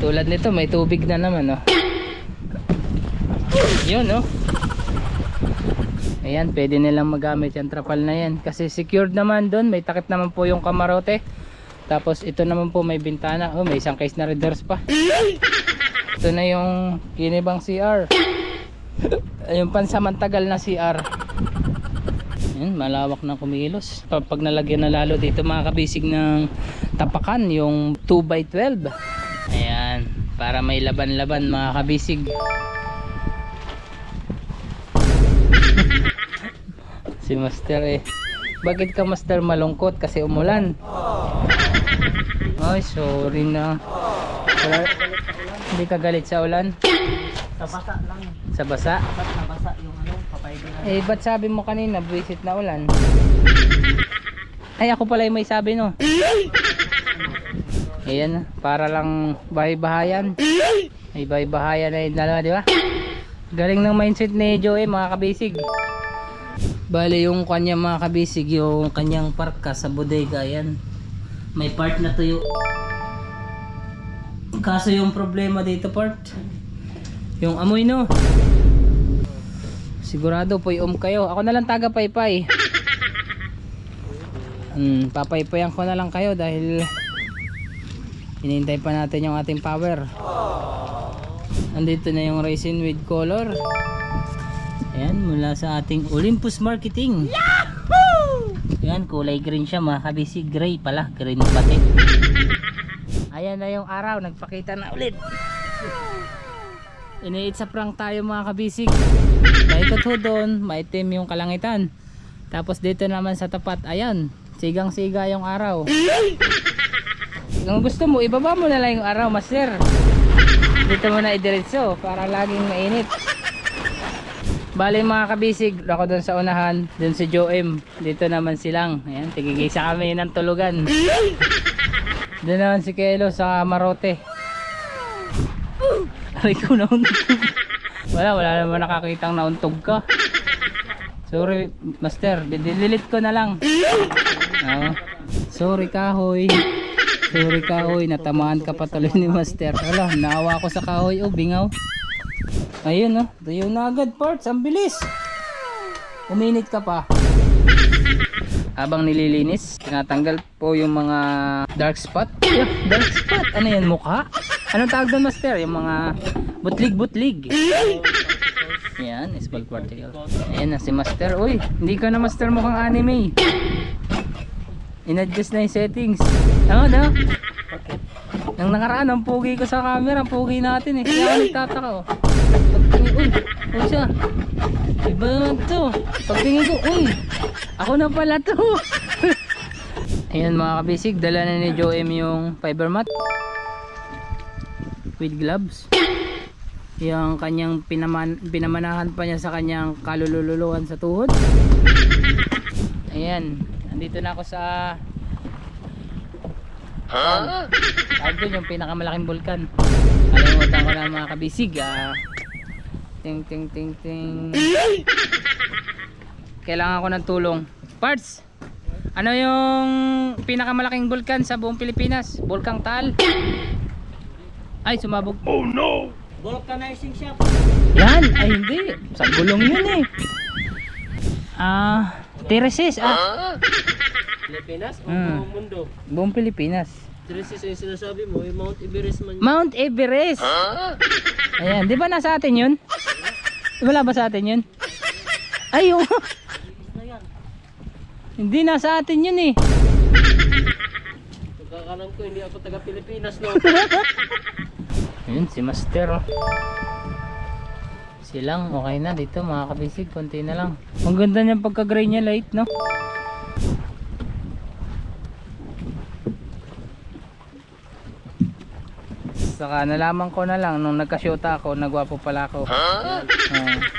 Tulad nito, may tubig na naman, oh. Yun, oh. Ayan, pwede nilang magamit yung trapal na yan kasi secured naman doon. May takip naman po yung kamarote. Tapos ito naman po may bintana. Oh, may isang case na readers pa. Ito na yung kinibang CR. Yung pansamantagal na CR. Ayan, malawak na kumilos. Pag nalagyan na lalo dito mga kabisig ng tapakan, yung 2x12. Ayan, para may laban-laban mga kabisig. Si Master eh. Bakit ka Master malungkot? Kasi umulan. Ay, sorry na. Hindi ka galit sa ulan? Sa basa lang. Sa basa? Ba't nabasa yung ano, papayag na. Eh, ba't sabi mo kanina, buwisit na ulan? Ay, ako pala yung may sabi, no? Ayan, para lang bahay-bahayan. May bahay-bahayan na yung dalawa, di ba? Galing ng mindset ni Joey, mga kabisig. Bale, yung kanya mga kabisig, yung kanyang parka sa bodega, yan. May part na tuyo. Kaso yung problema dito, part, yung amoy, no? Sigurado puyom kayo. Ako na lang taga paypay. Papaypayan ko na lang kayo dahil hinihintay pa natin yung ating power. Andito na yung resin with color. Ayan, mula sa ating Olympus Marketing. Yahoo! Ayan, kulay green siya mga kabisig. Gray pala, green pati. Ayan na yung araw, nagpakita na ulit. Iniitsaprank tayo mga kabisig. Paikot ho doon, maitim yung kalangitan. Tapos dito naman sa tapat, ayan, sigang siga yung araw. Kung gusto mo, ibaba mo na lang yung araw, Master. Dito mo na idiretso para laging mainit. Bali mga kabisig, ako doon sa unahan, doon si Joem, dito naman silang. Ayan, tigigisa kami ng tulugan. Doon naman si Kelo sa Marote. Aray ko, nauntog. Wala naman nakakitang nauntog ka. Sorry Master, dililit ko na lang. Sorry kahoy. Sorry kahoy, natamaan ka pa tuloy ni Master. Wala, naawa ko sa kahoy, oh, bingaw. Ayun, oh, tuyo na agad, parts, ang bilis. Uminit ka pa. Habang nililinis, tinatanggal po yung mga dark spot. Dark spot, ano yan, mukha? Anong tawag doon, Master? Yung mga butlig-butlig. Yan, small particle. Ayan na si Master. Uy, hindi ka na Master mukhang anime. In-adjust na yung settings. Ano, no? Nang nakaraan, ang pugi ko sa camera, ang pugi natin eh. Kaya ako nagtataka, oh. Pagtingin, uy, uy siya. Iba naman to. Pagtingin ko, uy, ako na pala to. Ayan mga kabisig, dala na ni Joem yung fiber mat with gloves. Yung kanyang pinamanahan pa niya sa kanyang kalululuhan sa tuhod. Ayan, nandito na ako sa doon yung pinakamalaking bulkan. Kalimutan ko na mga kabisig. Ting ting ting ting. Kailangan ko ng tulong. Parts, ano yung pinakamalaking bulkan sa buong Pilipinas? Bulkang Taal. Ay, sumabog. Oh no! Vulcanizing shop. Yan, ay hindi. Sa gulong yun eh. Teresis. Pilipinas o buong mundo? Buong Pilipinas. Teresis yung sinasabi mo, yung Mount Everest man. Mount Everest. Ayan, di ba nasa atin yun? Wala ba sa atin yun? Ayun. Hindi nasa atin yun eh. Pagkakalam ko, hindi ako taga Pilipinas, no? Ayun, si Master. Silang, okay na dito mga kabisig. Konti na lang. Ang ganda niyang pagka-gray niya, light, no? Saka nalaman ko na lang nung nagka-shoota ako, nagwapo pala ako.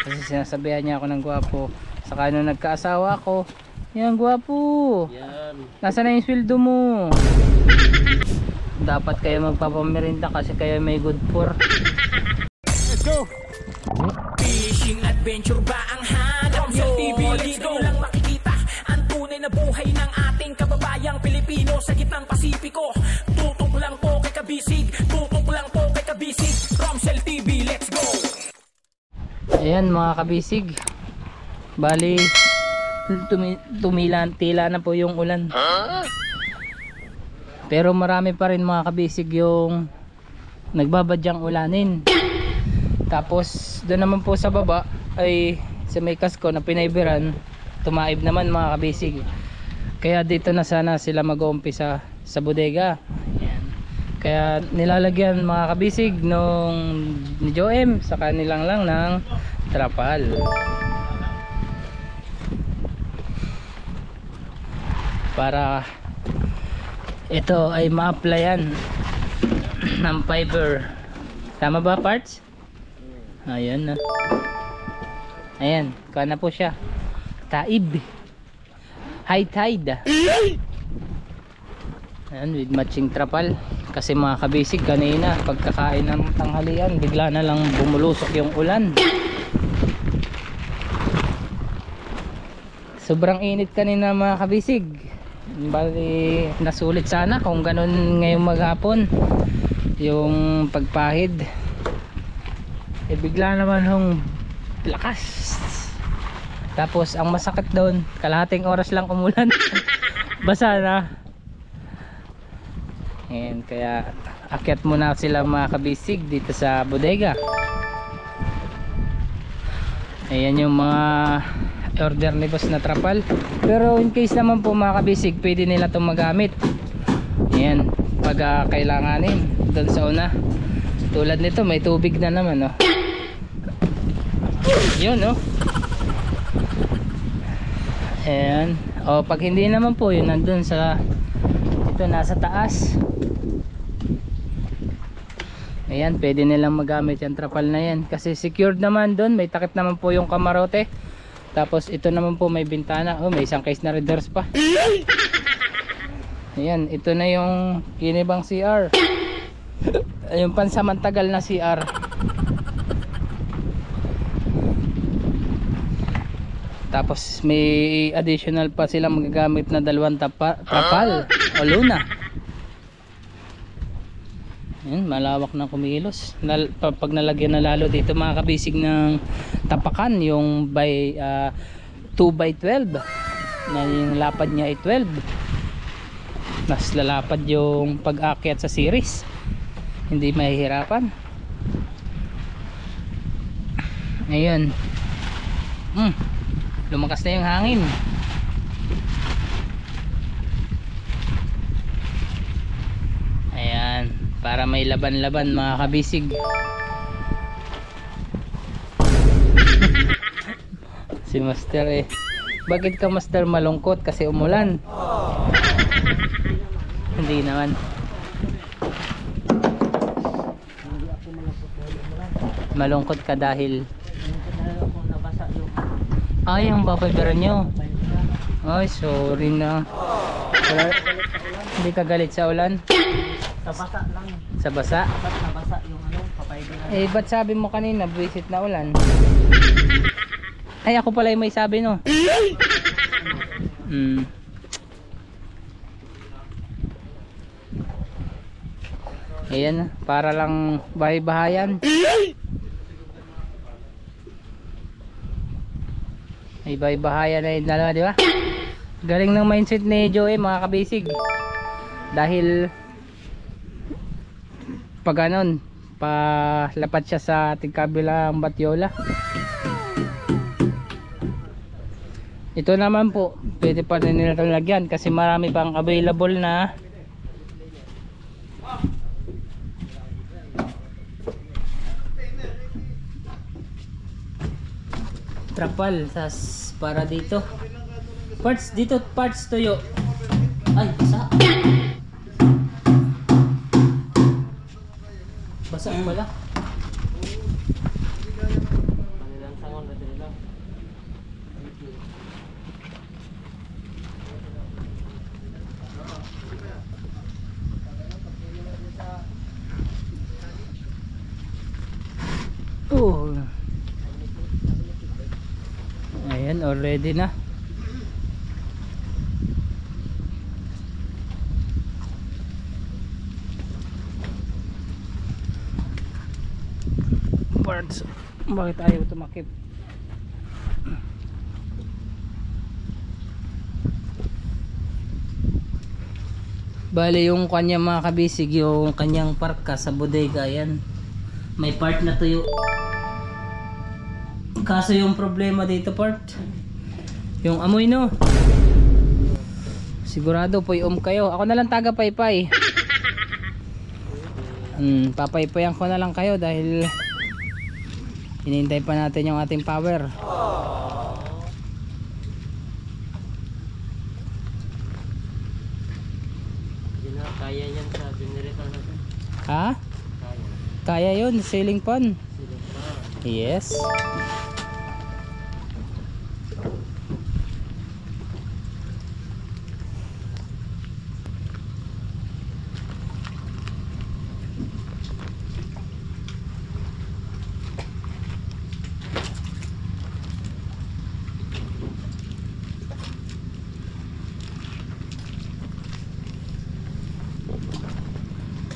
Kasi sinasabihan niya ako ng gwapo. Saka nung nagka-asawa ako, yan, gwapo. Yan. Nasaan na yung sweldo mo? Dapat kayo magpapamerinda kasi kayo may good for. Let's go! Fishing adventure ba ang hanap sa TV? Dito lang makikita ang tunay na buhay ng ating kababayang Pilipino sa gitnang Pasipiko. Tutok lang po kay kabisig, tutok lang po kay Ayan mga kabisig, bali tila na po yung ulan. Pero marami pa rin mga kabisig yung nagbabadyang ulanin. Tapos doon naman po sa baba ay sa may kasko na pinaiberan, tumaib naman mga kabisig. Kaya dito na sana sila mag-uumpisa sa bodega. Ayan. Kaya nilalagyan mga kabisig nung ni Joem sa kanilang lang ng trapal. Para ito ay ma-applyan ng fiber. Tama ba parts? Ayan na. Ayan, kuha na po siya. Taib. High tide. Ayan, with matching trapal. Kasi mga kabisig, kanina pagkakain ng tanghalian, bigla na lang bumulusok yung ulan. Sobrang init kanina mga kabisig. Bali nasulit sana kung ganun ngayong maghapon yung pagpahid. Eh bigla naman hong lakas. Tapos ang masakit doon, kalahating oras lang umulan. Basa na. Ayan, kaya akyat muna sila mga kabisig dito sa bodega. Ayan yung mga order ni boss na trapal. Pero in case naman po mga kabisig, pwede nila itong magamit. Ayan, pag kailanganin doon sa una. Tulad nito, may tubig na naman, oh. Yun, oh. Ayan. O pag hindi naman po, yun nandun sa ito, nasa taas. Ayan, pwede nilang magamit yung trapal na yan. Kasi secured naman doon, may takip naman po yung kamarote. Tapos ito naman po may bintana. Oh, may isang case na readers pa. Ayan, ito na yung kinibang CR. Yung pansamantagal na CR. Tapos may additional pa silang magagamit na dalawang trapal o luna. Ayan, malawak na kumilos. Pag nalagyan na lalo dito mga kabisig ng tapakan, yung by 2x12 na yung lapad niya ay 12, mas lalapad yung pag-akyat sa series, hindi mahihirapan. Ayun, lumakas na yung hangin. Ayan, para may laban-laban mga kabisig. Si Master eh. Bakit ka Master malungkot? Kasi umulan? Hindi naman. Malungkot ka dahil ay, yung babaybaran nyo. Ay, sorry na. Wala, hindi ka galit sa ulan? Sa basa lang. Sa basa? Ba't nabasa yung papaiba. Eh, ba't sabi mo kanina, visit na ulan? Ay, ako pala yung may sabi, no? Ayan, para lang bahay-bahayan. May bahay-bahayan na yung dalawa, di ba? Galing ng mindset ni Joey, mga kabisig. Dahil pag ganon, palapat siya sa tigkabilang Batyola. Ito naman po, pwede pa rin nila itong lagyan kasi marami pang available na trapal para dito. Parts dito, parts tuyo. Ay, basa. Basa ang mala. Kanilang sangon na nila. Oh. Ayan, already na. Parts Bakit ayaw tumakip? Bale yung kanya mga kabisig, yung kanyang parka sa bodega, yan may part na tuyo. Kaso yung problema dito part, yung amoy no. Sigurado puyom kayo. Ako na lang taga paypay. Papaypayan ko na lang kayo dahil hinihintay pa natin yung ating power. Kaya yan sa generator natin. Ha? Kaya. Kaya yun, ceiling fan. Sila pa. Yes.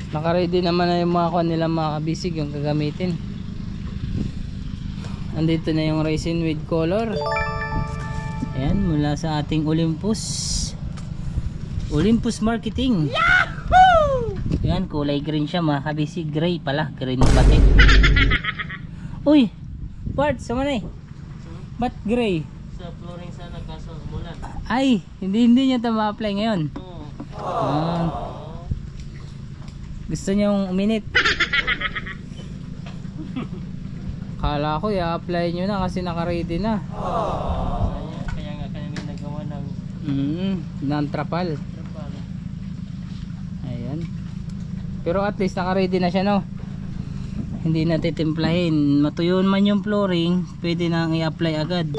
Naka-ready naman na yung mga kuha nila mga kabisig, yung gagamitin. Andito na yung resin with color. Ayan, mula sa ating Olympus Marketing. Yahoo! Ayan, kulay green siya mga kabisig. Gray pala, green pati. Uy, parts, sama na eh. Ba't gray? Sa flooring sana kaso umulan. Ay, hindi niya ito ma-apply ngayon. Gusto niyong uminit. Kala ko i-apply nyo na kasi naka-ready na. Kaya nga kami nagawa ng non-trapal. trapal. Ayan. Pero at least naka-ready na siya no. Hindi na titimplahin. Matuyon man yung flooring, pwede nang i-apply agad.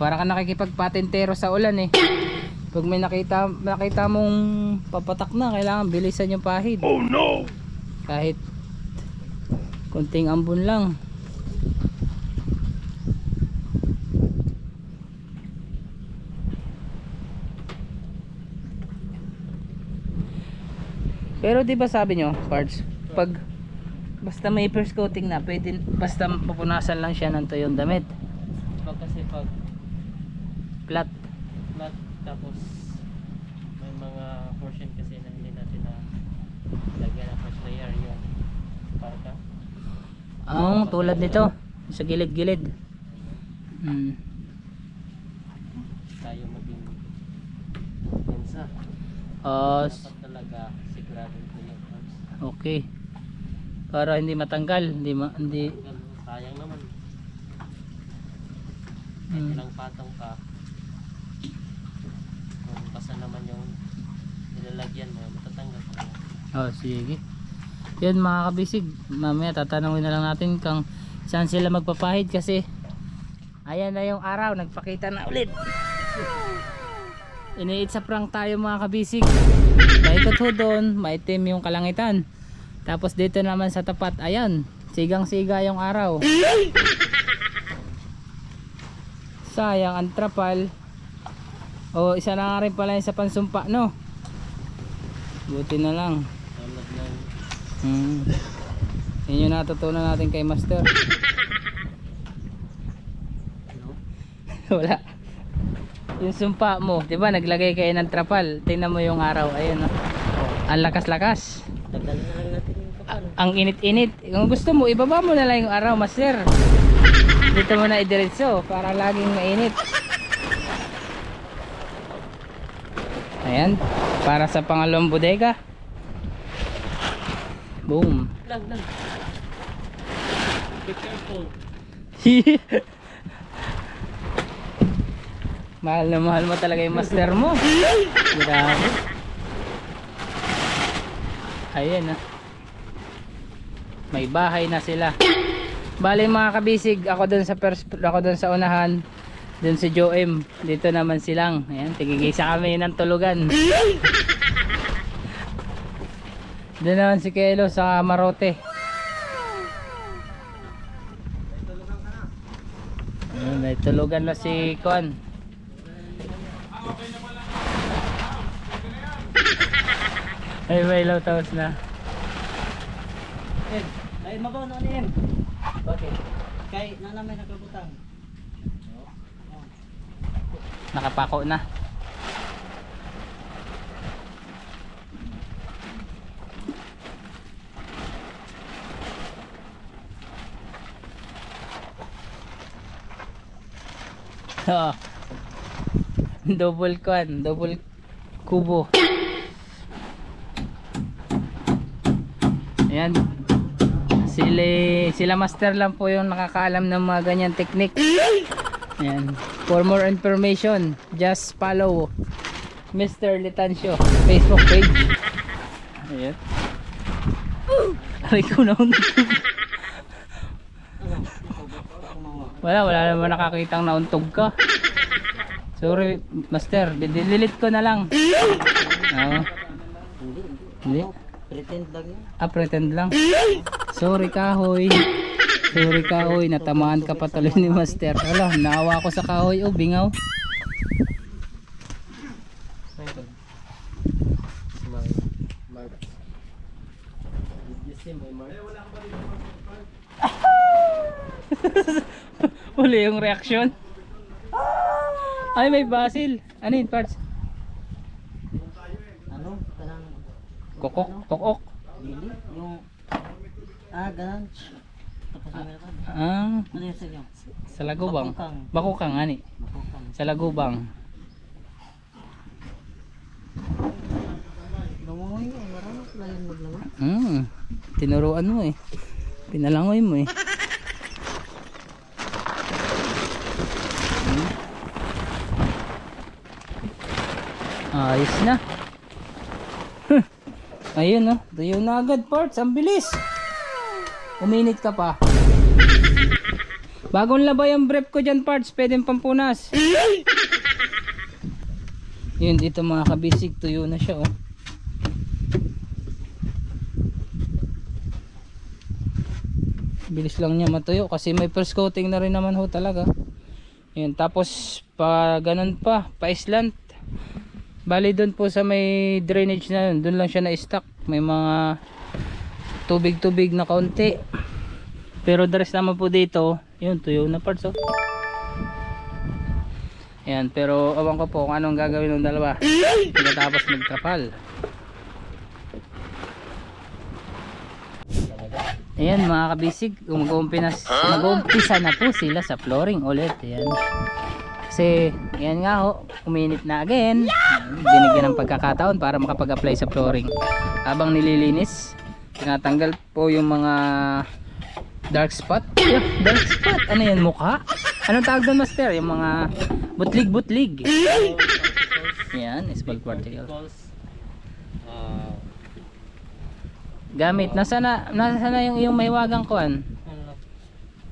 Para ka nakikipagpatentero sa ulan eh. Pag may nakita mong papatak na, kailangan bilisan yung pahid. Oh no! Kahit konting ambon lang. Pero di ba sabi nyo, parts, pag basta may first coating na, pwede basta papunasan lang siya ng tuyong damit. Kasi pag Flat. tapos may mga portion kasi na hindi natin na lagyan ng first layer yung parka. Tulad nito sa gilid-gilid. Tayo maging pensa. Dapat talaga siguradong clean arms. Okay. Para hindi matanggal, hindi Sayang naman. Hmm. Ilang patong ka. Kung basa naman yung nilalagyan mo, matatanggal ka na. Oh, sige. Yan mga kabisig, mamaya tatanungin na lang natin kung saan sila magpapahid kasi ayan na yung araw, nagpakita na ulit. Iniitsa prank tayo mga kabisig. Paikot ho doon, maitim yung kalangitan. Tapos dito naman sa tapat, ayan, sigang-siga yung araw. Sayang ang trapal. O isa na nga rin pala yung sa pansumpa no. Buti na lang. Tulad ng Yun yung natutunan natin kay Master. Wala. Yung sumpa mo, 'di ba? Naglagay kayo ng trapal. Tingnan mo yung araw, ayun no. Ang lakas-lakas. dagdag na lang natin yung kapal. Ang init-init. Kung gusto mo, ibaba mo na lang yung araw, Master. Dito mo na idiretso para laging mainit. Ayan, para sa pangalawang bodega. Boom. Lang. Be careful. Mahal na mahal mo talaga yung Master mo. Grabe. Ayan ah. May bahay na sila. Bale mga kabisig, ako dun sa unahan, dun si Joem, dito naman silang. Ayan, tigigisa kami ng tulugan. Doon naman si Kelo sa Marote. Ayan, may tulugan na si Kuan. Ay, may ilaw tapos na. Ay, mabaw na ni M. Bakit? Kay nanamay nakabutang. Nakapako na. Oh. Double kwan, double kubo. Ayan. Sila master lang po yung nakakaalam ng mga ganyan technique. Ayan. For more information, just follow Mr. Litancio Facebook page. Ayan. Aray ko na. Wala naman nakakitang nauntog ka. Sorry, master. Delete ko na lang. Oo. Hindi. Pretend lang yun. Pretend lang. Sorry kahoy. Sorry kahoy. Natamaan ka pa tuloy ni master. Wala, naawa ko sa kahoy. Oh, bingaw. Mark. Did you see my mark? Wala yung reaction. Ay, may basil. Ano yun, parts? Ano? Kanang Kokok, kokok. dili? Yung ganun. Tapos na meron. Ano yun sa inyo? Sa lagubang. Bakukang. Bakukang, ani. Makukang. Sa lagubang. Lumangoy nga. Marami sila yung maglangoy. Tinuruan mo eh. Pinalangoy mo eh. Ayos na. Ayun oh, tuyo na agad parts, ang bilis. Uminit ka pa. Bagong labay ang brief ko dyan parts, pwedeng pampunas. Yun dito mga kabisig, tuyo na siya oh. Bilis lang niya matuyo kasi may first coating na rin naman ho talaga. Yun, tapos pa ganun pa islant. Bali doon po sa may drainage na yun, doon lang siya na-stuck. May mga tubig-tubig na kaunti. Pero the rest naman po dito, yun, tuyo na parts oh. Yan, pero awan ko po kung anong gagawin ng dalawa pagkatapos magtrapal. Ayan mga kabisig, mag-uumpisa na po sila sa flooring ulit. Ayan. Kasi yan nga ho, uminit na again. Binigyan ng pagkakataon para makapag-apply sa flooring. Habang nililinis, tinatanggal po yung mga dark spot. Dark spot, ano yan, mukha? Anong tawag doon master? Yung mga butlig-butlig. Yan, small particles. Gamit, nasa na yung mahiwagang kuan? Ano?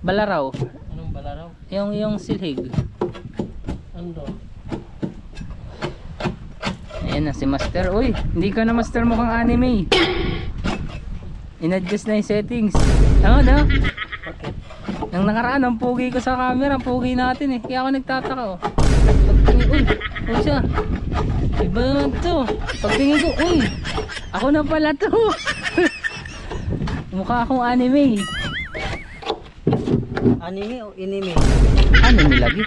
Balaraw. Anong balaraw? Yung silhig. Ano? Ayan na si master. Uy, hindi ka na master mukhang anime. In-adjust na yung settings. Ano na? Bakit? Nang nakaraan ang pugi ko sa camera, ang pugi natin eh. Kaya ako nagtataka oh. Pagtingin, uy siya. Iba naman to. Pagtingin ko, uy, ako na pala to. Mukha akong anime. Anime o inime? Anime lagi.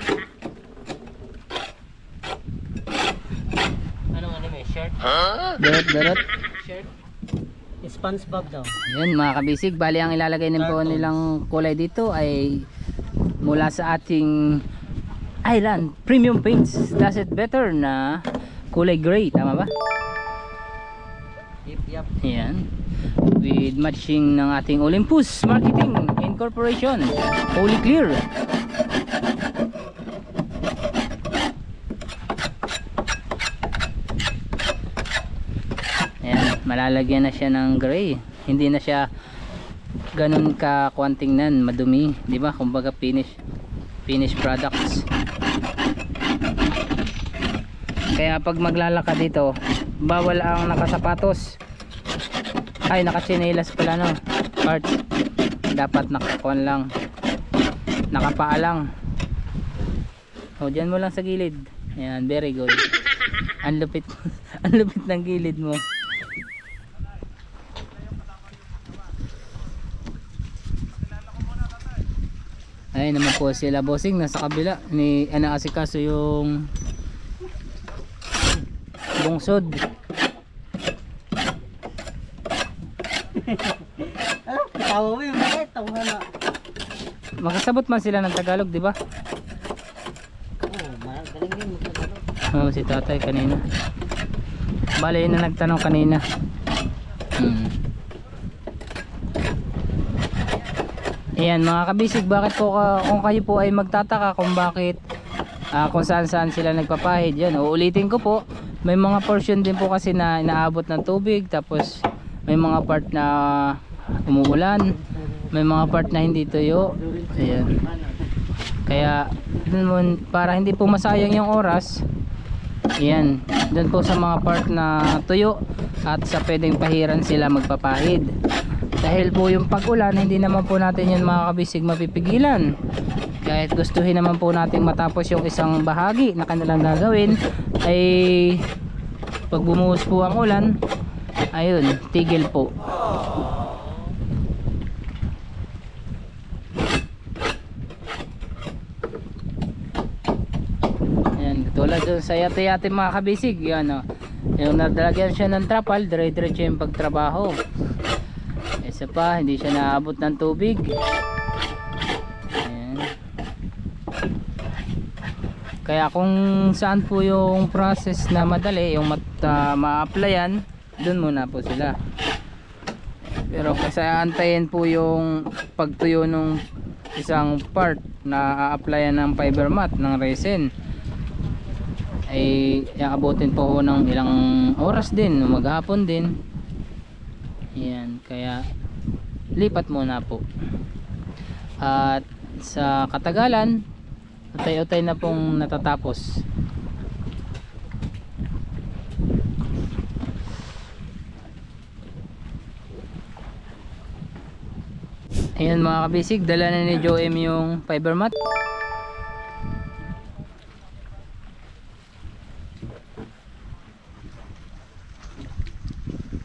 Anong anime? Shirt? Darot. Shirt? SpongeBob daw. Yan mga kabisig, bali ang ilalagay ng po nilang kulay dito ay mula sa ating Island Premium Paints. Does it better na kulay gray, tama ba? Yep. Yan. With matching ng ating Olympus Marketing Incorporation Holy Clear. Ayan, malalagyan na siya ng gray. Hindi na siya ganun ka kuantingnan, madumi, di ba? Kumbaga finish products. Kaya pag maglalakad dito, bawal ang nakasapatos. Ay, nakachinelas pala no. Parts. Dapat nakakuan lang. Nakapaa lang. O, dyan mo lang sa gilid. Ayan, very good. Ang lupit. Ang lupit ng gilid mo. Ayun naman po sila bossing nasa kabila ni asikaso yung bungsod. Tawa mo yung bakit? Tawa na. Makasabot man sila ng Tagalog, di ba? Galing din magtagalog. Oo, si tatay kanina. Bale, yun na nagtanong kanina. Ayan mga kabisig, bakit po kung kayo po ay magtataka kung bakit kung saan sila nagpapahid, yan, uulitin ko po, may mga portion din po kasi na inaabot ng tubig, tapos may mga part na umuulan, may mga part na hindi tuyo. Ayan. Kaya dun, para hindi po masayang yung oras, ayan, dun po sa mga part na tuyo at sa pwedeng pahiran sila magpapahid. Dahil po yung pag-ulan, hindi naman po natin yan mga kabisig mapipigilan. Kahit gustuhin naman po natin matapos yung isang bahagi na kanilang gagawin, ay pag bumuhos po ang ulan, ayun, tigil po. Ayan, tulad dun sa yate-yate mga kabisig, yan o. Yung nadalagyan siya ng trapal, dire-diretso yung pagtrabaho. Isa pa, hindi siya naabot ng tubig. Ayan. Kaya kung saan po yung process na madali, yung ma-applyan, dun muna po sila. Pero kasi antayin po yung pagtuyo ng isang part na a-applyan ng fiber mat ng resin, ay abutin po ng ilang oras din, maghapon din. Ayan, kaya lipat muna po. At sa katagalan, utay-utay na pong natatapos. Ayan mga kabisig, dala na ni Joem yung fiber mat.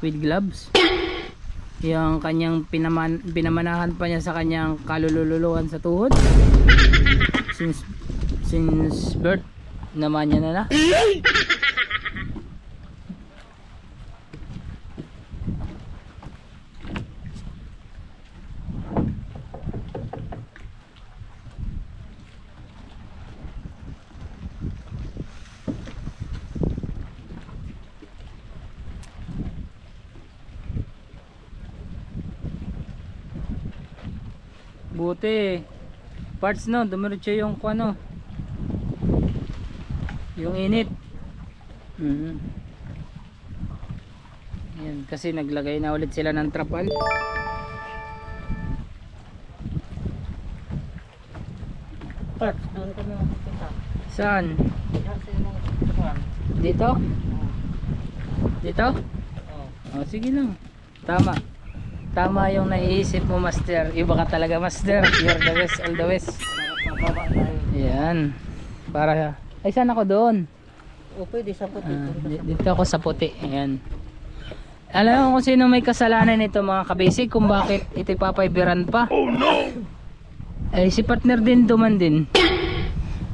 With gloves. Yung kanyang pinamanahan pa niya sa kanyang kalululuhan sa tuhod. Since birth naman niya na. Buti parts no, dumiretso yung ano, yung init. Yan, kasi naglagay na ulit sila ng trapal. Parts, doon kami magpunta. Saan? Dito? Dito? Oh, sige lang. Tama yung naiisip mo, master. Iba ka talaga, master. You're the best, all the best. Yan. Para, ay saan ako doon? O pwede sa puti. Dito ako sa puti. Ayan. Alam mo kung sino may kasalanan nito mga kabisig, kung bakit ito papaibiran pa. Oh no! Ay si partner din duman din.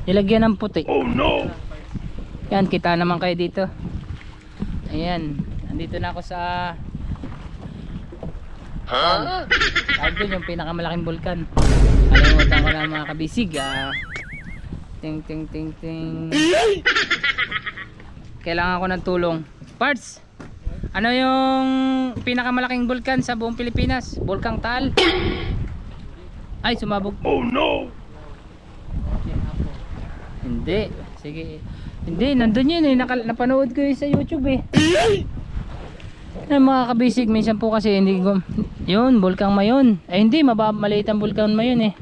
Nilagyan ng puti. Oh no! Yan, kita naman kayo dito. Ayan. Nandito na ako sa doon yung pinakamalaking bulkan. Kalimutan ko na mga kabisig. Ting ting ting ting. Kailangan ko ng tulong. Parts, ano yung pinakamalaking bulkan sa buong Pilipinas? Bulkang Taal? Ay, sumabog. Oh no! Hindi. Sige. Hindi, nandun yun eh. Napanood ko yun sa YouTube eh. Na mga kabisig, minsan po kasi hindi ko yun, Bulkang Mayon. Ay hindi, maliit ang Bulkang Mayon eh.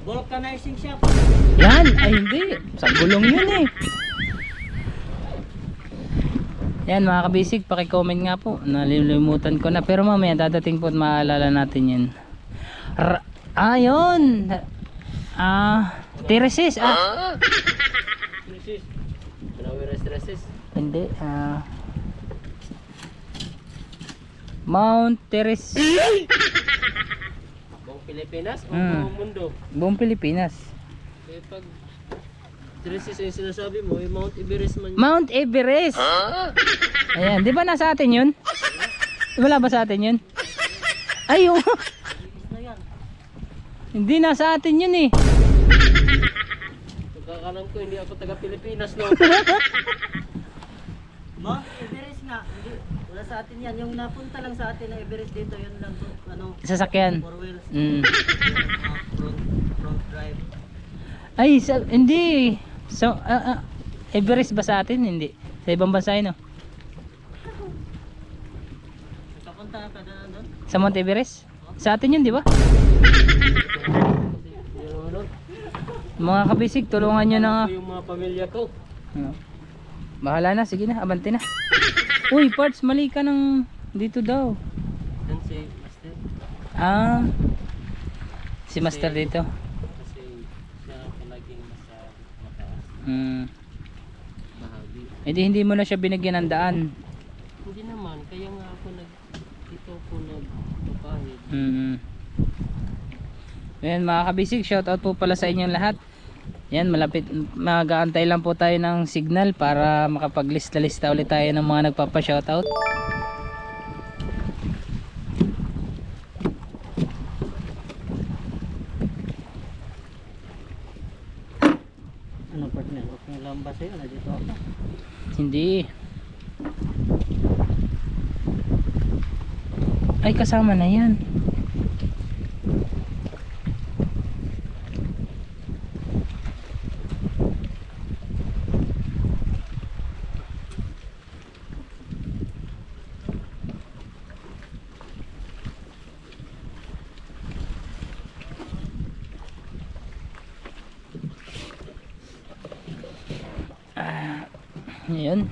Vulcanizing shop. Yan, ay hindi, sa gulong yun eh. Yan mga kabisig, paki-comment nga po. Nalilimutan ko na, pero mamaya dadating po at maalala natin yun. Yun. Teresis. Stresses. Hindi, Mount Terrace. Buong Pilipinas o Hmm. buong mundo? Buong Pilipinas. Eh pag Traces yung sinasabi mo, yung Mount Everest man yun. Mount Everest. Ayan, di ba nasa atin yun? Wala ba sa atin yun? Ay, oo. Hindi nasa atin yun eh. Pagkakalam ko, hindi ako taga Pilipinas, no? Mount Everest nga. Hindi, wala sa atin yan. Yung napunta lang sa atin na Everest dito, yun lang to. Ano? Sasakyan. 4 wheels. Front drive. Ay, hindi. So, Everest ba sa atin? Hindi. Sa ibang bansa yun, no? Kapunta ka na doon? Sa Mount Everest? Sa atin yun, di ba? Yung ano, Mga kabisig, tulungan nyo na. yung mga pamilya ko. Ano? Bahala na, sige na, abante na. Uy, parts, mali ka ng dito daw. Yan si Master. Ah, si Master dito. Kasi siya palaging nasa mataas bahagi. Hindi mo na siya binigyan ng daan. Hindi naman, kaya nga ako dito po nagpapahid. Ayan mga kabisig, shoutout po pala sa inyong lahat. Yan, malapit, mag-aantay lang po tayo ng signal para makapaglista-lista ulit tayo ng mga nagpapa-shoutout. Ano partner? Okay lang ba sa'yo? Dito ako. Hindi. Ay, kasama na yan. Ayun,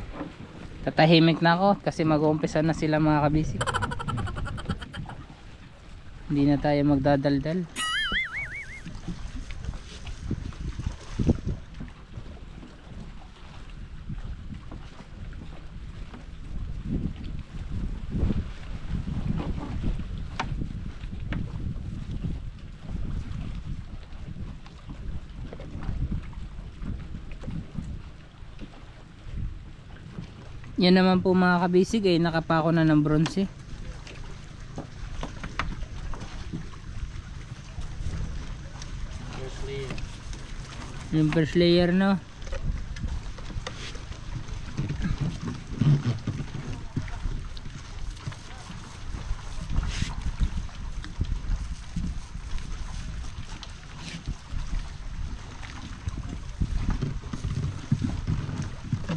tatahimik na ako kasi mag-uumpisa na sila mga kabisik. Hindi na tayo magdadaldal. Yan naman po mga kabisig ay nakapako na ng bronze. First layer. Yung first layer no.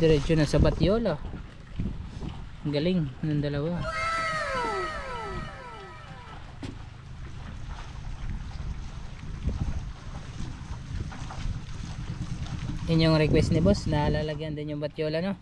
Diretso na sa Batiola. Ang galing ng dalawa. Yun yung request ni boss na lalagyan din yung Batiola no.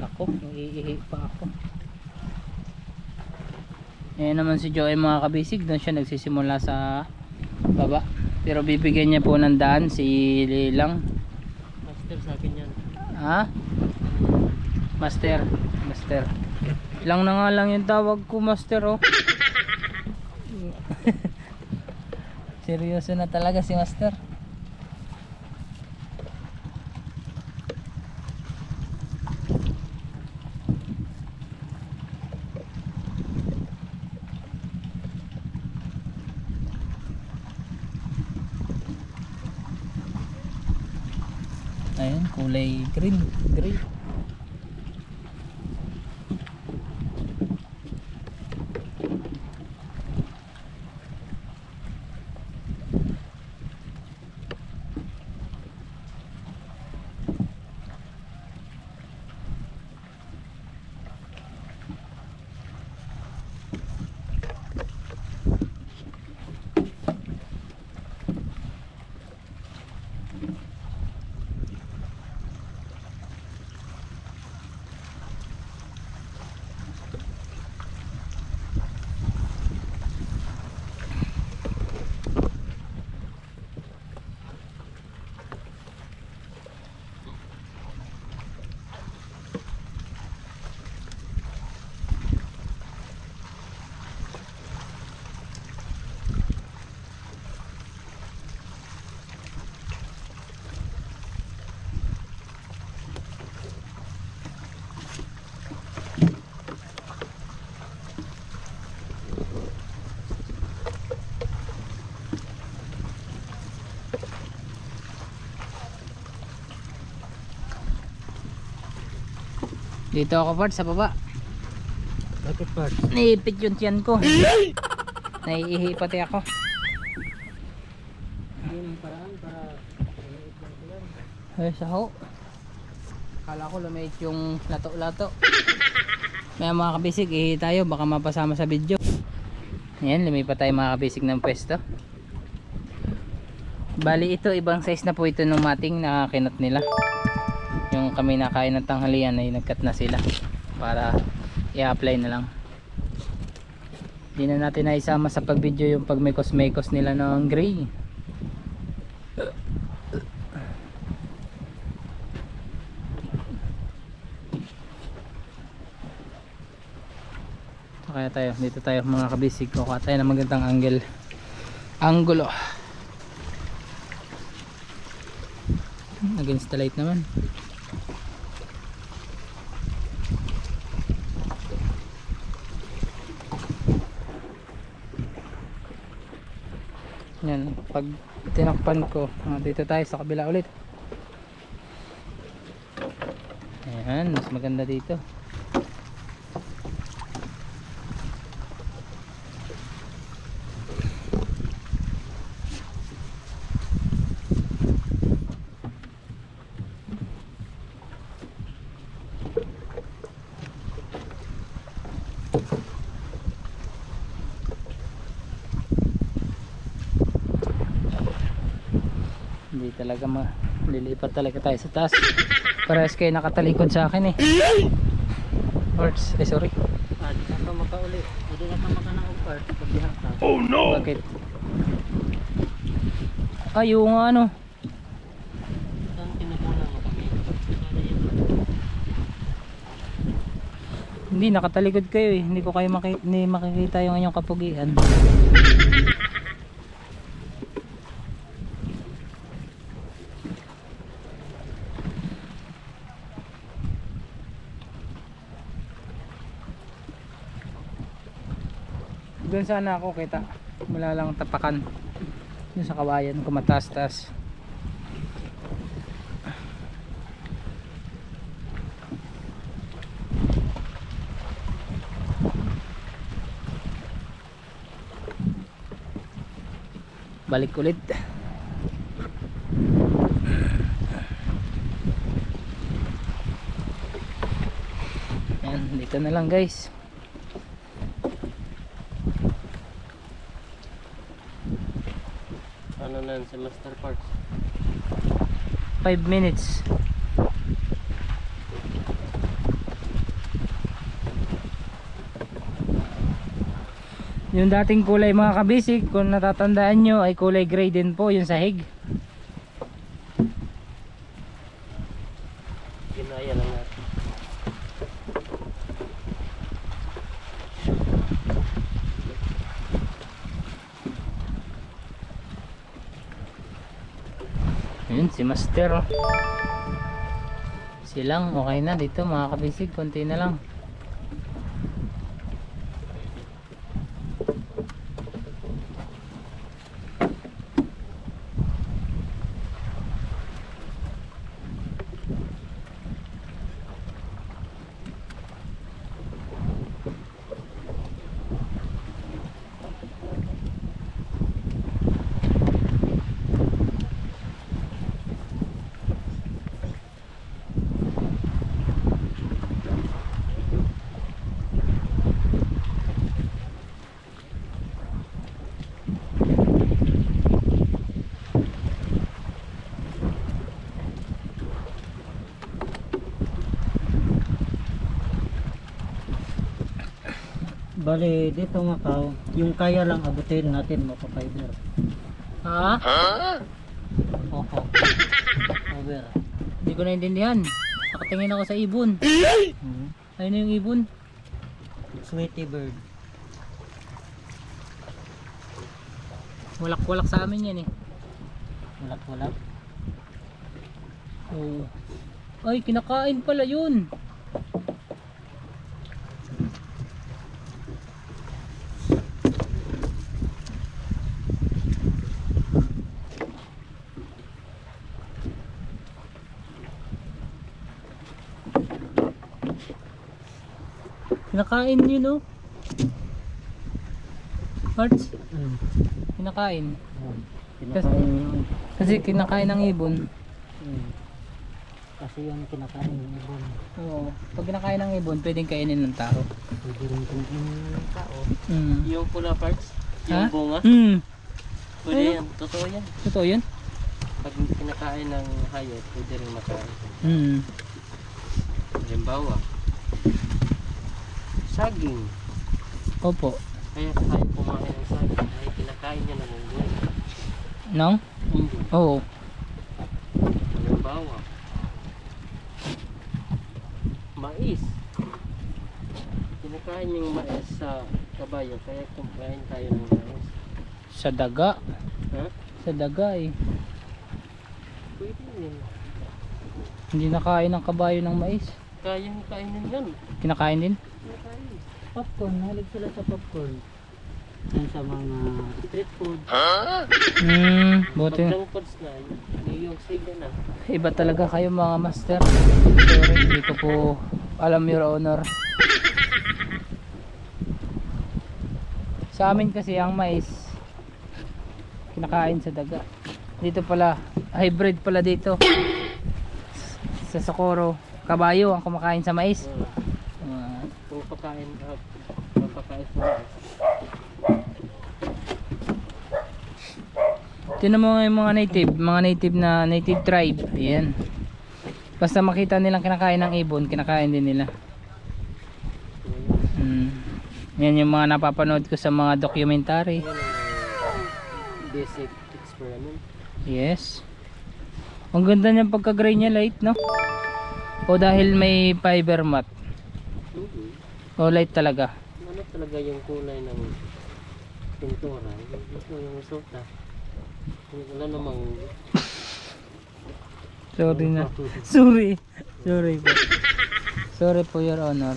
Ako, iihi pa ako. Ayan naman si Joey mga kabisig, doon siya nagsisimula sa baba. Pero bibigyan niya po ng daan si Lilang. Master sa akin yan. Ha? Master. Master. Lang na nga lang yung tawag ko, Master oh. Seryoso na talaga si Master. Ayan, kulay green, gray. Dito ako part sa baba. Bakit part? Naipit yung tiyan ko. Naiihi pati ako. Hindi yung paraan para maliit lang sila. Ay, saho. Akala ko lumait yung lato-lato. Kaya mga kabisig, ihi tayo. Baka mapasama sa video. Ayan, lumipat tayo mga kabisig ng pwesto. Bali ito, ibang size na po ito ng mating na kinat nila. Yung kami nakain ng tanghalian ay nagkat na sila. Para i-apply na lang. Hindi na natin naisama sa pag-video yung pagmekos-mekos nila ng gray. Kaya tayo, dito tayo mga kabisig. Kuha tayo ng magandang angulo. Against the light naman. Yan, pag tinakpan ko, dito tayo sa kabila ulit. Ayan, mas maganda dito. Hindi talaga lilipat talaga tayo sa taas. Parehas kayo nakatalikod sa akin eh. Parts, sorry. Di na ka makauli. Hindi na ka makanang part pag dihata. Oh no! Bakit? Ay, yung ano. Saan kinukulang mo kami? Hindi, nakatalikod kayo eh. Hindi ko kayo makikita yung inyong kapugian. Doon sana ako kita. Wala lang tapakan. Doon sa kawayan ko mataas-taas. Balik ulit. Yan, dito na lang guys. Ano na yun, sa master parts? 5 minutes. Yung dating kulay mga kabisig, kung natatandaan nyo, ay kulay gray din po yung sahig. Ginaya lang natin. Yun si Master oh. Silang okay na dito mga kabisig, konti na lang. Bali, dito nga kao, yung kaya lang abutin natin mapapiber. Ha? Opo. Over. Hindi ko naintindihan. Nakatingin ako sa ibon. Ayun na yung ibon. Sweetie bird. Walak-walak sa amin yan eh. Walak-walak. Oh. Ay, kinakain pala yun. Kinakain yun oh. Parts? Kinakain. Kinakain yun. Kasi kinakain ng ibon. Kasi yun kinakain ng ibon. Oo. Pag kinakain ng ibon, pwedeng kainin ng tao. Pwede rin kinain ng tao. Yung pula parts, Ha? yung bunga, pwede Ayun. yan. Totoo yan. Totoo yun? Pag kinakain ng hayop, pwede rin makain. Halimbawa, saging. Opo. Kaya tayo kumain ng saging ay kinakain niya ng unggoy. Nang? Unggoy. Oo. Halimbawa, mais. Kinakain yung mais sa kabayo, kaya kumain tayo ng mais. Sa daga. Ha? Sa daga eh. Pwede yun. Hindi nakain ng kabayo ng mais. Kayang kainin yan. Kinakain din? Kinakain. Popcorn, nalig sila sa popcorn. Yan sa mga street food. Buti. Pag junk foods na, yung siga na. Iba talaga kayo mga master. Sorry, hindi ko po alam, your honor. Sa amin kasi ang mais kinakain sa daga. Dito pala, hybrid pala dito. Sa Socorro, kabayo ang kumakain sa mais. Kung pagkain sa mais. Tinan mo nga yung mga native na native tribe. Ayan. Basta makita nilang kinakain ng ibon, kinakain din nila. Yan yung mga napapanood ko sa mga documentary. Basic experiment. Yes. Ang ganda niyang pagka-gray niya, light, no? O dahil may fiber mat. O light talaga. Ano talaga yung kulay ng pintura? Ito yung resulta. Wala namang... Sorry na. Sorry. Sorry po. Sorry po, your honor.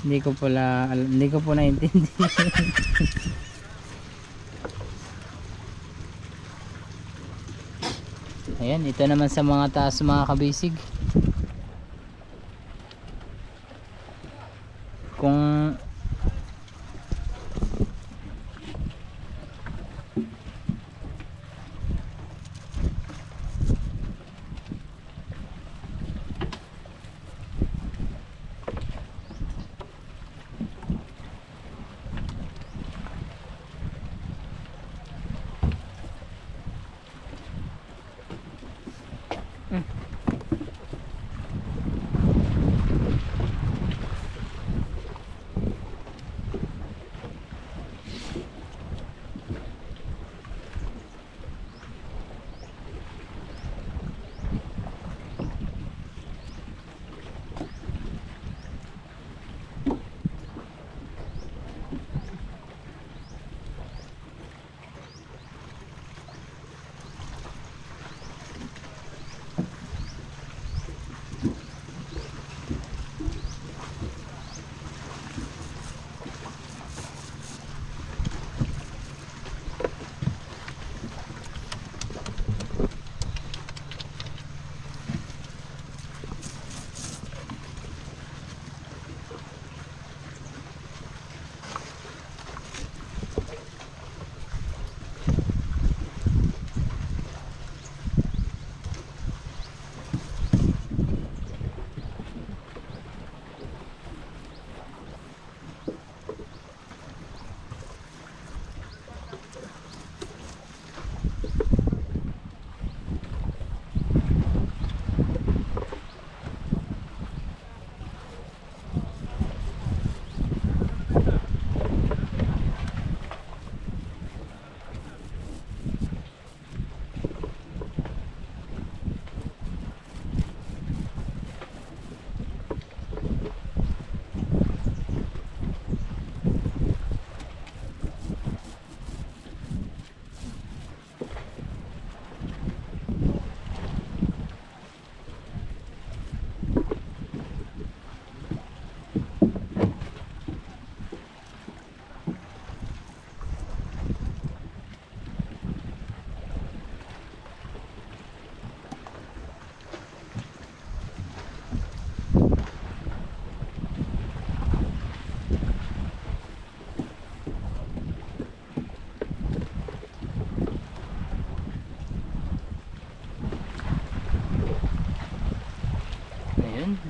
Hindi ko po naintindihan. Ayan, ito naman sa mga taas mga kabisig. Kung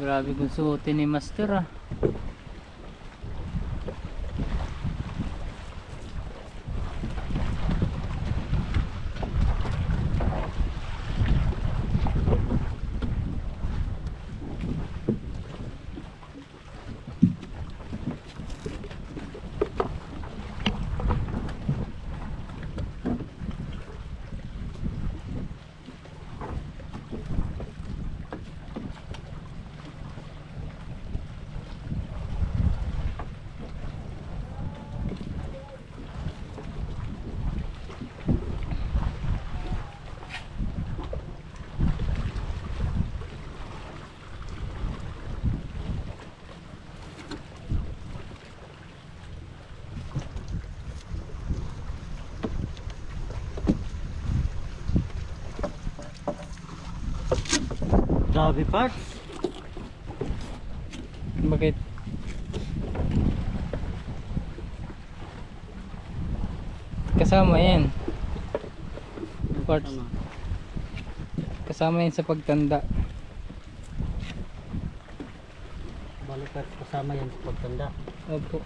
Grabe kung suotin ni Master ah. Grabe parts. Bakit? Kasama yan. Parts. Kasama yan sa pagtanda. Balik parts kasama yan sa pagtanda. Opo.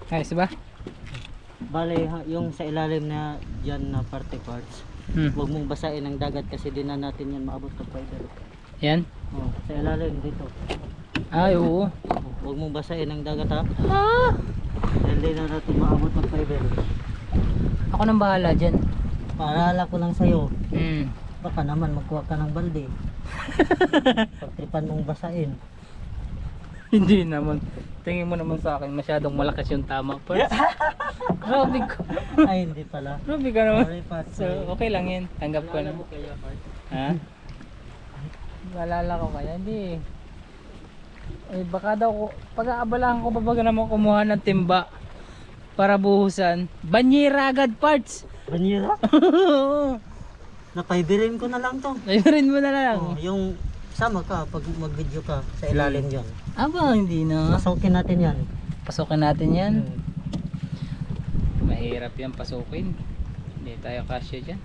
Ayos ba? Bale, yung sa ilalim na dyan na parte parts, huwag mong basain ang dagat kasi di na natin yan maabot ng fiber. Yan? Oh, sa ilalim dito. Ay, oo. Huwag mong basain ang dagat ha. Dahil di na natin maabot ng fiber. Ako nang bahala dyan. Paalala ko lang sa'yo, Hmm. baka naman magkuha ka ng balde. Pagtripan mong basain. Hindi naman. Tingin mo naman sa akin, masyadong malakas yung tama. Parts. Grabe ko. Ay, hindi pala. Grabe ka naman. Sorry, parts. So, okay lang yan. Tanggap ko na. Kaya parts. Ha? Malala ko kaya. Hindi. Eh, baka daw, pag-aabalahan ko pa baga naman kumuha ng timba para buhusan. Banyera agad parts. Banyera? Napaibirin ko na lang to. Ayurin mo na lang. Oh, yung sama ka pag mag-video ka sa ilalim dyan. Aba, hindi na. Pasukin natin yan. Pasukin natin yan. Mahirap yan pasukin. Hindi tayo kasya dyan.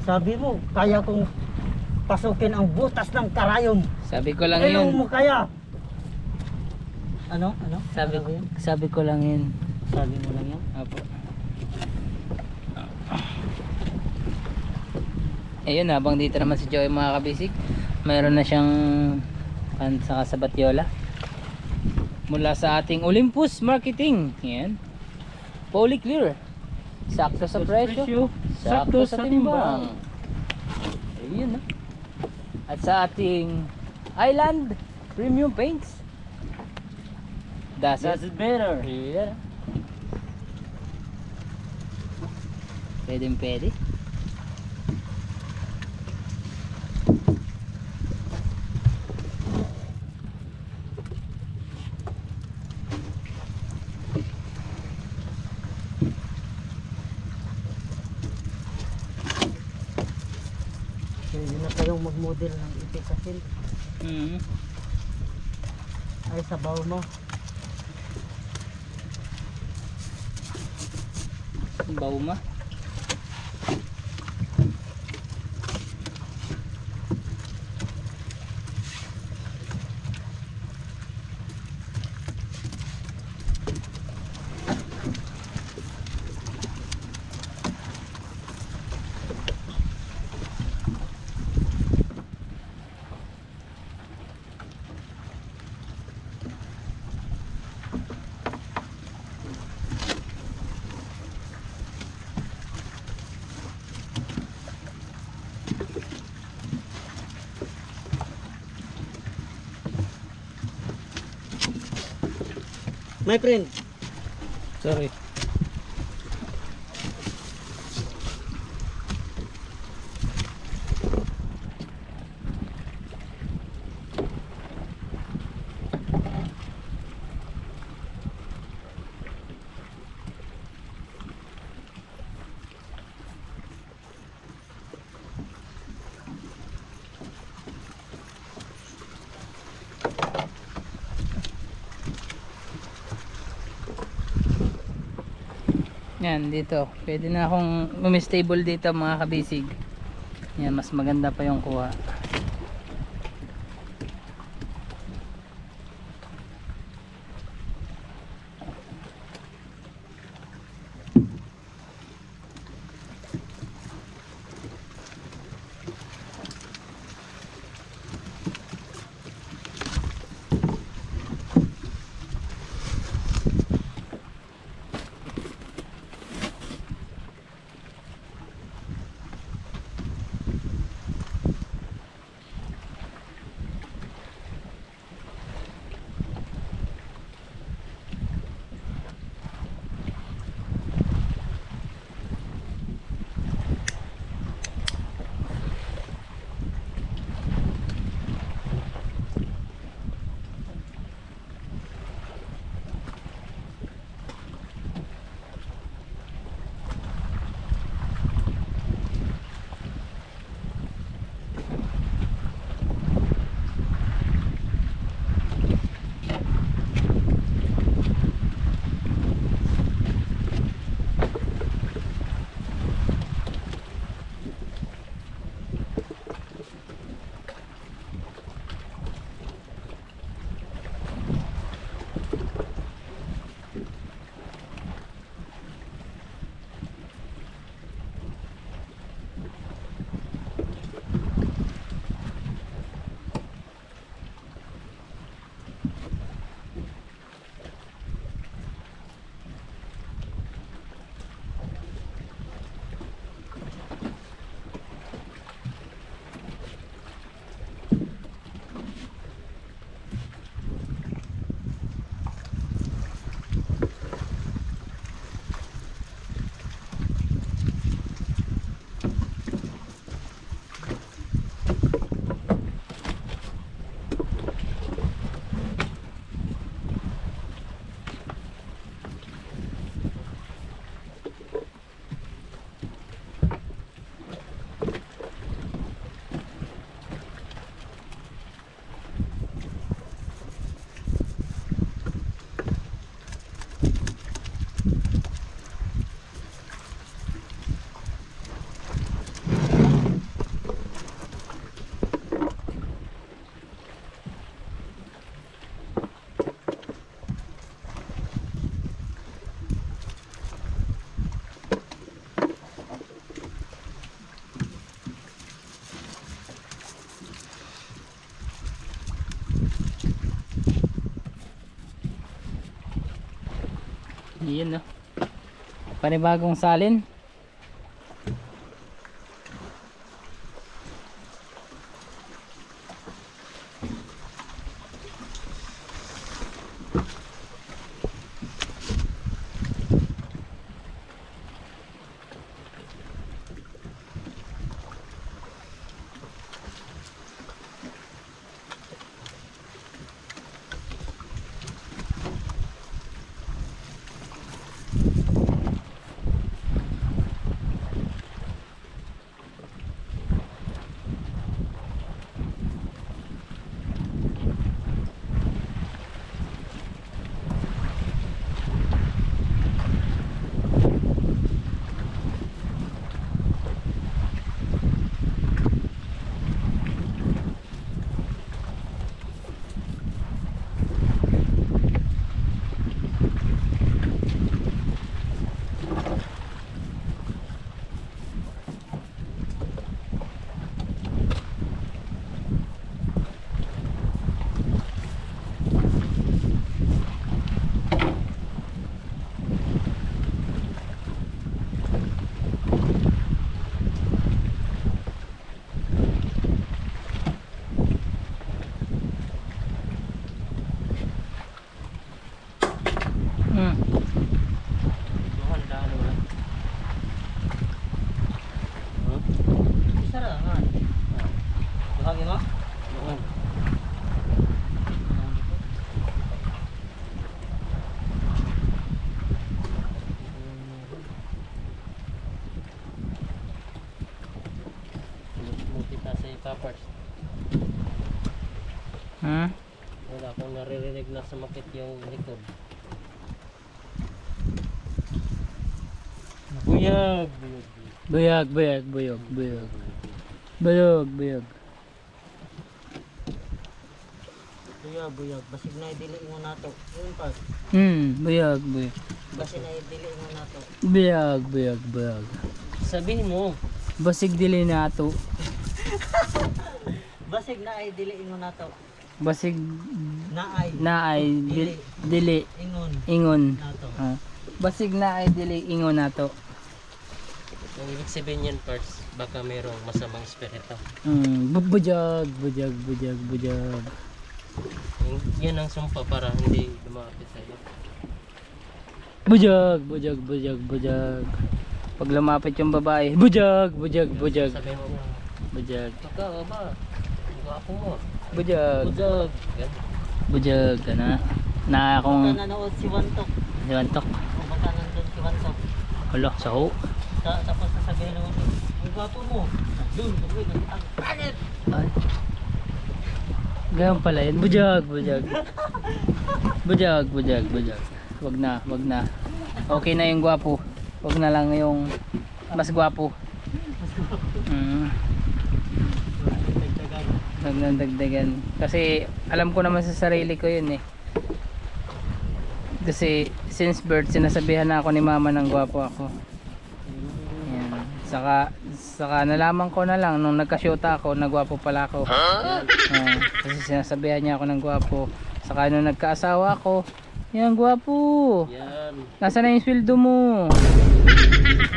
Sabi mo, kaya kong pasukin ang butas ng karayom. Sabi ko lang Kailan yun. mo kaya? Ano? Ano? Sabi, Ano yun? sabi ko lang yun. Sabi mo lang yan? Apo. Ayun, habang dito naman si Joey mga kabisik, mayroon na siyang saka sa Batyola mula sa ating Olympus Marketing. Yan, fully clear, sakto sa presyo, sakto sa timbang. Ayun, at sa ating Island Premium Paints, that's it better. Yan. Pwede. Hindi na kayong mag-model ng ipikasil. Ay, sabaw mo. Bauma. My friend, Sorry. Yan, dito. Pwede na akong umistable dito mga kabisig. Yan, mas maganda pa yung kuha. Yun no. Panibagong salin. Wala akong naririnig na sumakit yung likod. Wala akong naririnig na sumakit yung likod. Buyag. Buyag, buyag, buyog, buyog. Buyog, buyog. Buyag. Basig na idili mo na to. Yun pa. Buyag, buyag. Basig na idili mo na to. Buyag, buyag, buyag. Sabihin mo. Basig dili na to. Basig na idili mo na to. Basig Naay. na ay dili Ingon ingon. na to. Basig na ay dili ingon na to. Ang ibig sabihin yan parts, baka mayroong masamang espiritu. Bujag, bujag, bujag, bujag. Yan ang sumpa para hindi lumapit sa'yo. Bujag, bujag, bujag, bujag. Pag lumapit yung babae, bujag, bujag, bujag. Sabihin mo, Bujag, baka ba? Ako mo. bujag, Bujag. Yan. bujag ka na. Na Baka akong nanood si Wantok. diwantok. O baka nandun si Wantok. Hala, saho. Tapos sasabihin mo, ang gwapo mo. Doon, tuloy, nakita ko. Pangit! Ay. Ganyan pala yun. Bujag, bujag. Bujag, bujag, bujag. Wag na, wag na. Okay na yung gwapo. Wag na lang yung mas gwapo. Wag na dagdagan. Kasi alam ko naman sa sarili ko yun eh. Kasi since birth sinasabihan na ako ni mama ng gwapo ako. Yan. Saka nalaman ko na lang nung nagka-shoota ako, nagwapo pala ako. Kasi sinasabihan niya ako ng gwapo. Saka nung nagkaasawa ako, yan gwapo. Yan. Nasaan na yung sweldo mo?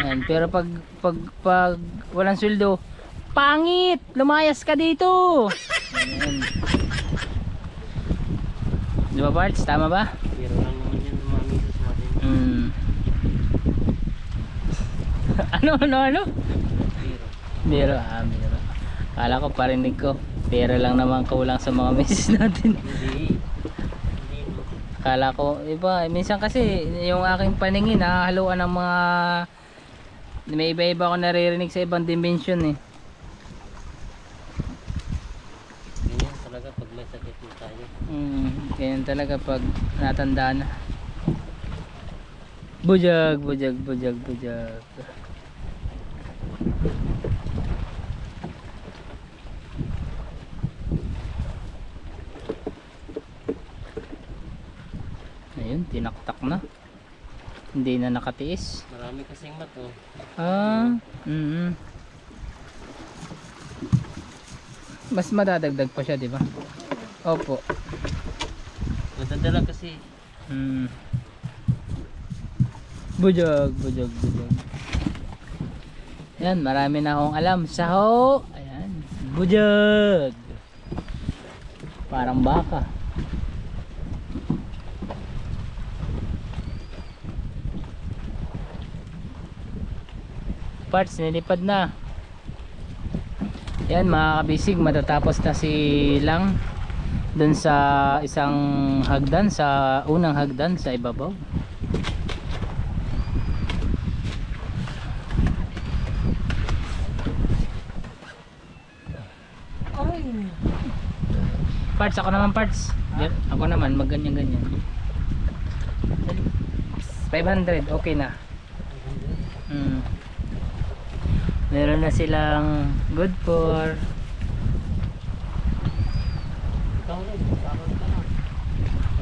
Yan. Pero pag walang sweldo, pangit! Lumayas ka dito! Yan. Di ba Parts? Tama ba? Pero lang naman yan ng mga misis natin. Ano? Pero. Biro, biro. Kala ko parinig ko. Pera lang naman kulang sa mga misis natin. Hindi. Kala ko, iba, minsan kasi yung aking paningin nahahaluan ng mga may iba-iba ako naririnig sa ibang dimension eh. Ganyan talaga pag may sakit na tayo. Ganyan talaga pag natanda na. Bujag, bujag, bujag, bujag. Ayun, tinaktak na. Hindi na nakatiis. Marami kasing mato. Mas madadagdag pa siya, di ba? Opo. Madadala kasi. Bujag, bujag, bujag. Yan, marami na akong alam. Saho! Ayan, bujag. Parang baka. Parts, nilipad na. Yan mga kabisig, matatapos na si Lang dun sa isang hagdan, sa unang hagdan sa ibabaw. Parts, ako naman Parts. Ako naman, magganyan-ganyan. 500, okay na. Meron na silang good for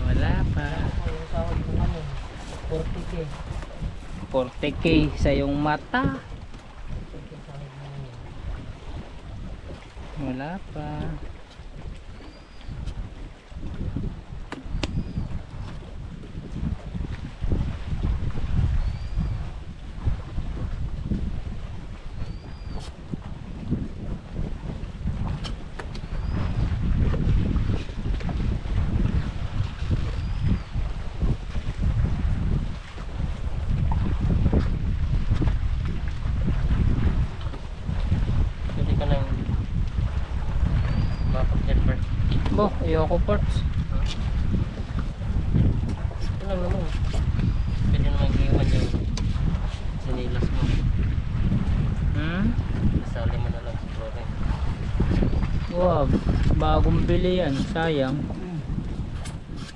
wala pa 40k sa yung mata, wala pa. Bo, ayoko Parts. Ito lang naman. Pwede naman iwan yung sinilas mo. Isali mo na lang sa flooring. Wag, bagong bili yan, sayang.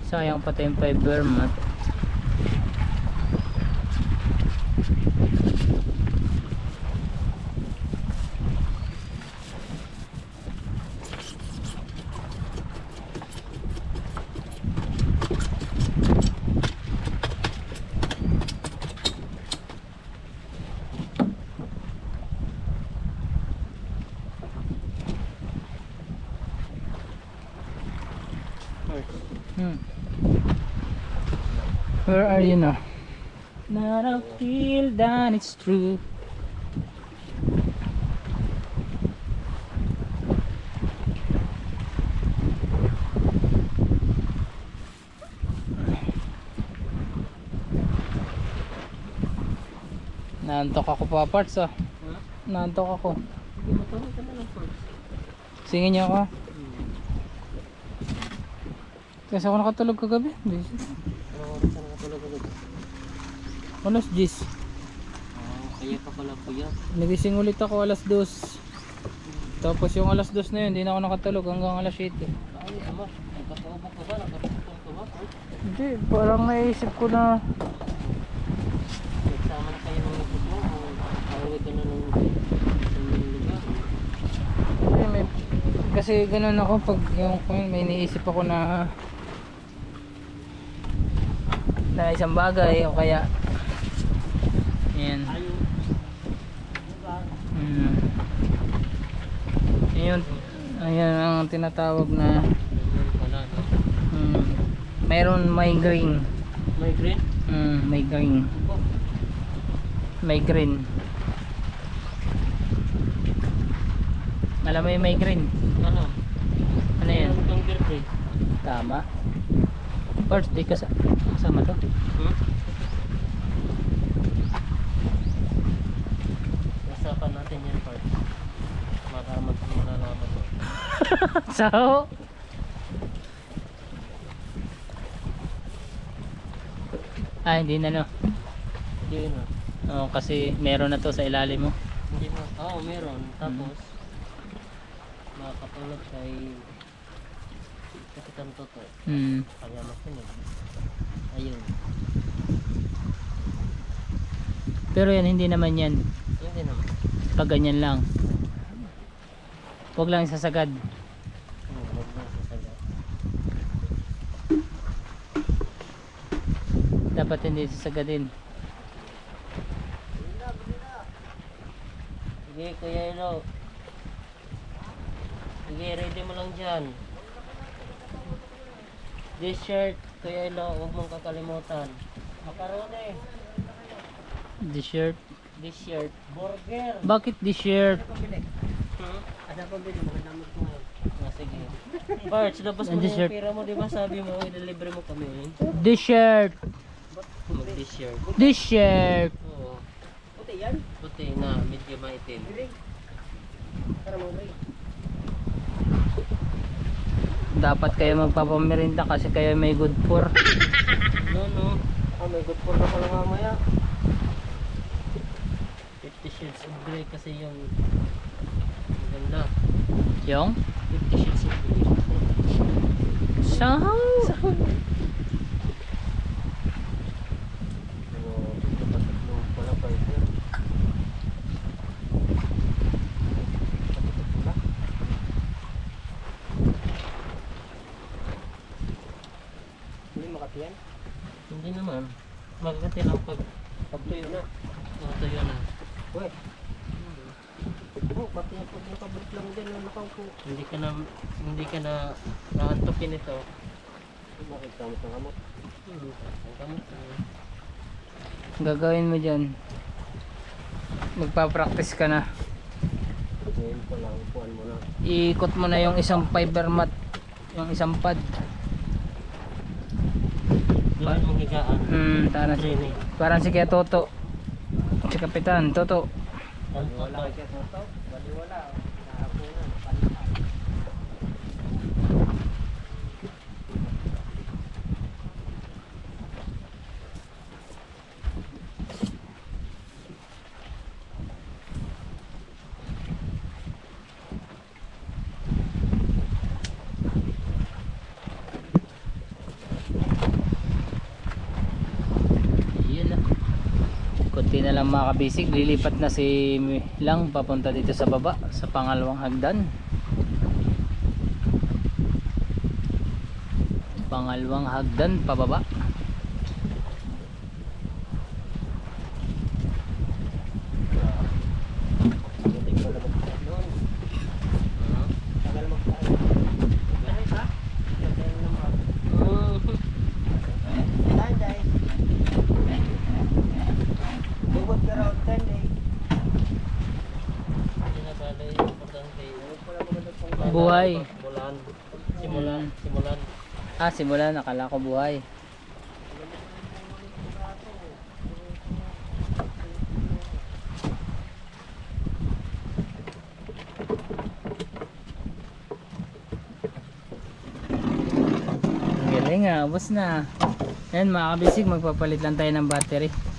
Sayang pati yung fiber mat. first. Where are you now? Not a feel that it's true. Naantok ako pa parts ah. Naantok ako. Sige, matulog ka na lang first. Singin niyo ako. Kasi ako nakatulog kagabi. Ano oras ka nakatulog ulit? Alas 10. Kaya pa pala kuya. Nagising ulit ako alas 2. Tapos yung alas 2 na yun, hindi na ako nakatulog hanggang alas 7. Ay, ama, nagkakaubo ka ba? Nagkakaubo ka ba? Hindi, parang naisip ko na Nagsama na kayo ng isip mo o nakauwi ka na ng lugar? hindi, kasi ganun ako pag may iniisip ako na isang bagay o kaya yan. Yun, ayan ang tinatawag na mayroon migraine. Migraine? Migraine. Migraine. Alam mo yung migraine? Ano? Ano yan? Ano kang girlfriend? Tama. First day kasama to. Usapan natin yan first. Malalaman mo. So, hindi na no. Hindi na. Oh, kasi meron na to sa ilalim mo. Hindi na. Oo, meron. Tapos, makakatulog kay Kapitan Toto. Kaya makinig. Ayun. Pero yan, hindi naman yan. Hindi naman. Pag ganyan lang. Huwag lang sasagad. Huwag na sasagat. Dapat hindi sasagadin. Sige, Kuya Elo. Sige, ready mo lang dyan. This shirt, Kuya Elo, huwag mong kakalimutan. Macaroni. The shirt. This shirt. Burger. Bakit the shirt? Ada pa din, magandang mo ngayon. Sige. Parts, labas mo And na this shirt. yung pera mo, di ba? Sabi mo, i-deliver mo kami. The shirt. Mag-this shirt. The shirt. Oo. Puti yan? Puti na, medyo maitim. Dapat kayo magpapamirinda kasi kayo may good for. No. May good for na pala mamaya. 50 Shades of Grey kasi yung maganda. Yung? 50 Shades of Grey. Saan? Pala fighter. Hindi makatiyan? Hindi naman. Magkakati lang pag tuyo na. Tuyo na. Uy. Pati yung pag nakabalik lang din na nakaupo. Hindi ka na naantokin ito. Bakit kamot ng kamot? Ang kamot. Gagawin mo dyan. Magpa-practice ka na. Ngayon pa lang, upuan mo na. Iikot mo na yung isang fiber mat. Yung isang pad. Doon mong higaan. Parang si Kaya Toto. Si Kapitan Toto. Wala. Kunti na lang mga kabisig, lilipat na si Lang papunta dito sa baba sa pangalawang hagdan. Pangalawang hagdan pababa. buhay. Simulan. Simulan. Ah, simulan, akala ko buhay. Ang galing ah, ubos na. Yan mga kabisig, magpapalit lang tayo ng battery.